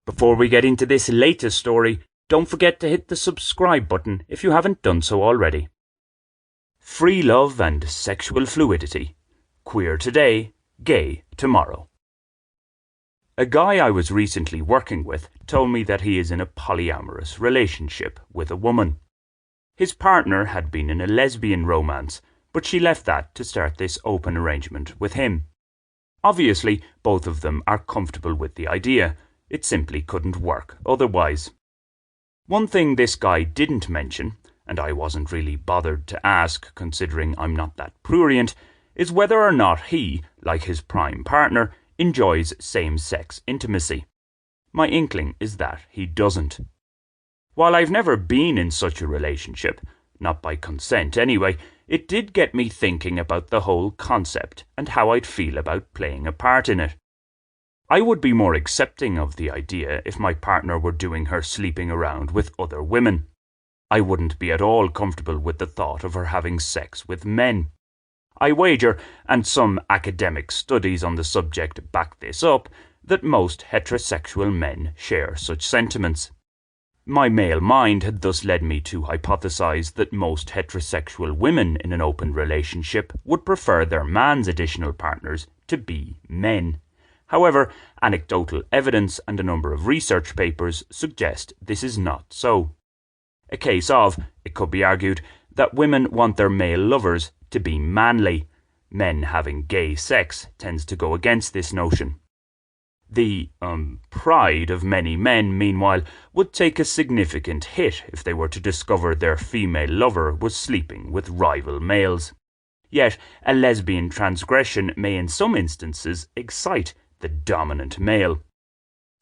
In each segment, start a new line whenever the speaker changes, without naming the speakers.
Before we get into this latest story, don't forget to hit the subscribe button if you haven't done so already. Free love and sexual fluidity. Queer today, gay tomorrow. A guy I was recently working with told me that he is in a polyamorous relationship with a woman. His partner had been in a lesbian romance, but she left that to start this open arrangement with him. Obviously, both of them are comfortable with the idea. It simply couldn't work otherwise. One thing this guy didn't mention, and I wasn't really bothered to ask considering I'm not that prurient, is whether or not he, like his prime partner, enjoys same-sex intimacy. My inkling is that he doesn't. While I've never been in such a relationship, not by consent anyway, it did get me thinking about the whole concept and how I'd feel about playing a part in it. I would be more accepting of the idea if my partner were doing her sleeping around with other women. I wouldn't be at all comfortable with the thought of her having sex with men. I wager, and some academic studies on the subject back this up, that most heterosexual men share such sentiments. My male mind had thus led me to hypothesize that most heterosexual women in an open relationship would prefer their man's additional partners to be men. However, anecdotal evidence and a number of research papers suggest this is not so. A case of, it could be argued, that women want their male lovers to be manly. Men having gay sex tends to go against this notion. The pride of many men, meanwhile, would take a significant hit if they were to discover their female lover was sleeping with rival males. Yet, a lesbian transgression may in some instances excite the dominant male.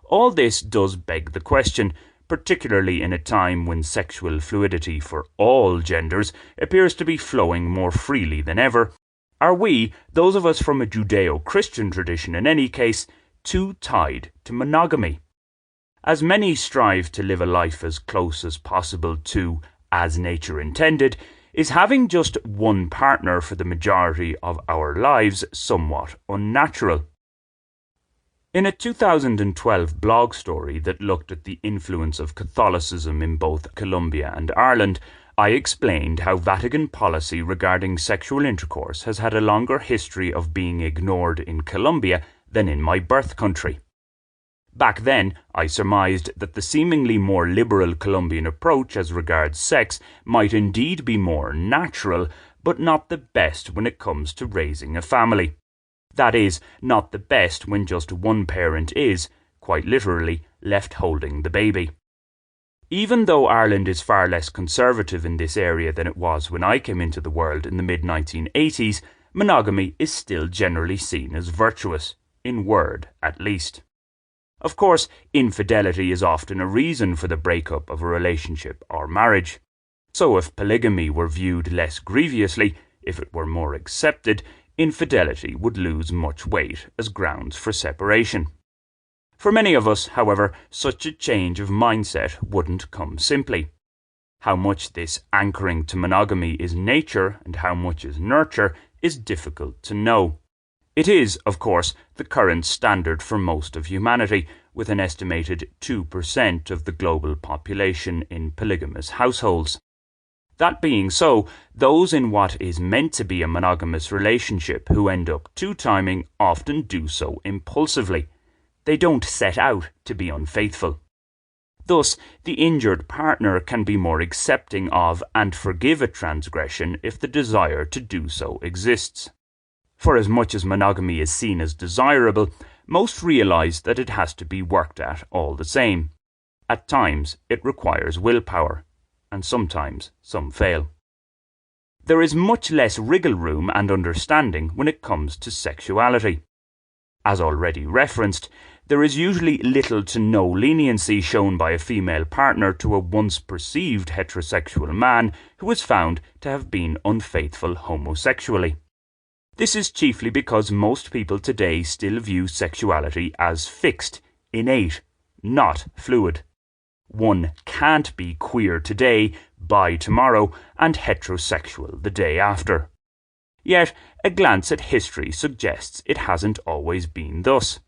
All this does beg the question, particularly in a time when sexual fluidity for all genders appears to be flowing more freely than ever. Are we, those of us from a Judeo-Christian tradition in any case, too tied to monogamy? As many strive to live a life as close as possible to as nature intended, is having just one partner for the majority of our lives somewhat unnatural? In a 2012 blog story that looked at the influence of Catholicism in both Colombia and Ireland, I explained how Vatican policy regarding sexual intercourse has had a longer history of being ignored in Colombia than in my birth country. Back then, I surmised that the seemingly more liberal Colombian approach as regards sex might indeed be more natural, but not the best when it comes to raising a family. That is, not the best when just one parent is, quite literally, left holding the baby. Even though Ireland is far less conservative in this area than it was when I came into the world in the mid-1980s, monogamy is still generally seen as virtuous, in word at least. Of course, infidelity is often a reason for the breakup of a relationship or marriage. So if polygamy were viewed less grievously, if it were more accepted, infidelity would lose much weight as grounds for separation. For many of us, however, such a change of mindset wouldn't come simply. How much this anchoring to monogamy is nature and how much is nurture is difficult to know. It is, of course, the current standard for most of humanity, with an estimated 2% of the global population in polygamous households. That being so, those in what is meant to be a monogamous relationship who end up two-timing often do so impulsively. They don't set out to be unfaithful. Thus, the injured partner can be more accepting of and forgive a transgression if the desire to do so exists. For as much as monogamy is seen as desirable, most realize that it has to be worked at all the same. At times, it requires willpower, and sometimes some fail. There is much less wriggle room and understanding when it comes to sexuality. As already referenced, there is usually little to no leniency shown by a female partner to a once perceived heterosexual man who is found to have been unfaithful homosexually. This is chiefly because most people today still view sexuality as fixed, innate, not fluid. One can't be queer today, bi tomorrow, and heterosexual the day after. Yet, a glance at history suggests it hasn't always been thus.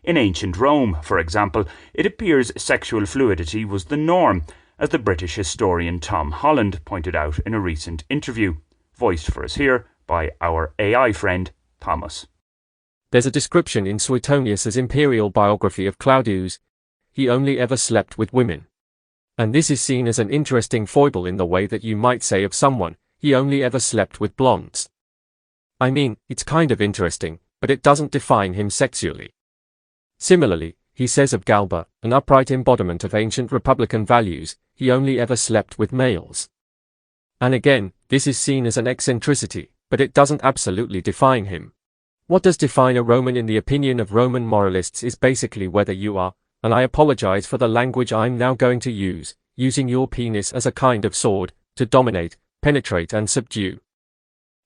In ancient Rome, for example, it appears sexual fluidity was the norm, as the British historian Tom Holland pointed out in a recent interview, voiced for us here by our AI friend, Thomas.
There's a description in Suetonius's imperial biography of Claudius. He only ever slept with women. And this is seen as an interesting foible in the way that you might say of someone, he only ever slept with blondes. I mean, it's kind of interesting, but it doesn't define him sexually. Similarly, he says of Galba, an upright embodiment of ancient republican values, he only ever slept with males. And again, this is seen as an eccentricity, but it doesn't absolutely define him. What does define a Roman in the opinion of Roman moralists is basically whether you are, and I apologize for the language I'm now going to use, using your penis as a kind of sword, to dominate, penetrate and subdue.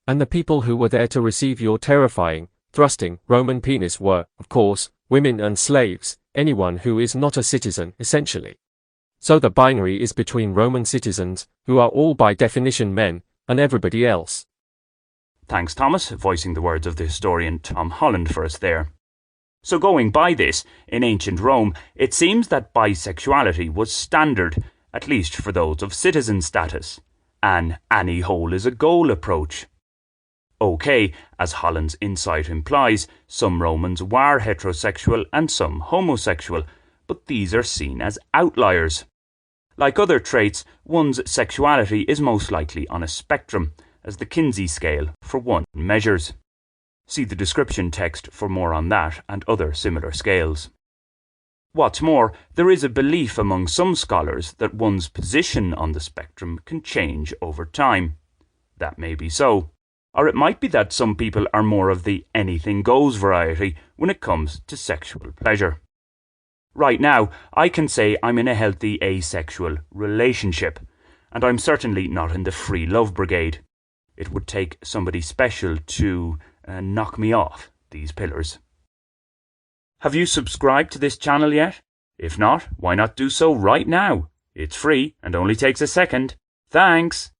And the people who were there to receive your terrifying, thrusting, Roman penis were, of course, women and slaves, anyone who is not a citizen, essentially. So the binary is between Roman citizens, who are all by definition men, and everybody else.
Thanks, Thomas, voicing the words of the historian Tom Holland for us there. So going by this, in ancient Rome, it seems that bisexuality was standard, at least for those of citizen status, an any hole is a goal approach. Okay, as Holland's insight implies, some Romans were heterosexual and some homosexual, but these are seen as outliers. Like other traits, one's sexuality is most likely on a spectrum, as the Kinsey scale for one measures. See the description text for more on that and other similar scales. What's more, there is a belief among some scholars that one's position on the spectrum can change over time. That may be so. Or it might be that some people are more of the anything goes variety when it comes to sexual pleasure. Right now, I can say I'm in a healthy asexual relationship, and I'm certainly not in the free love brigade. It would take somebody special to knock me off these pillars. Have you subscribed to this channel yet? If not, why not do so right now? It's free and only takes a second. Thanks!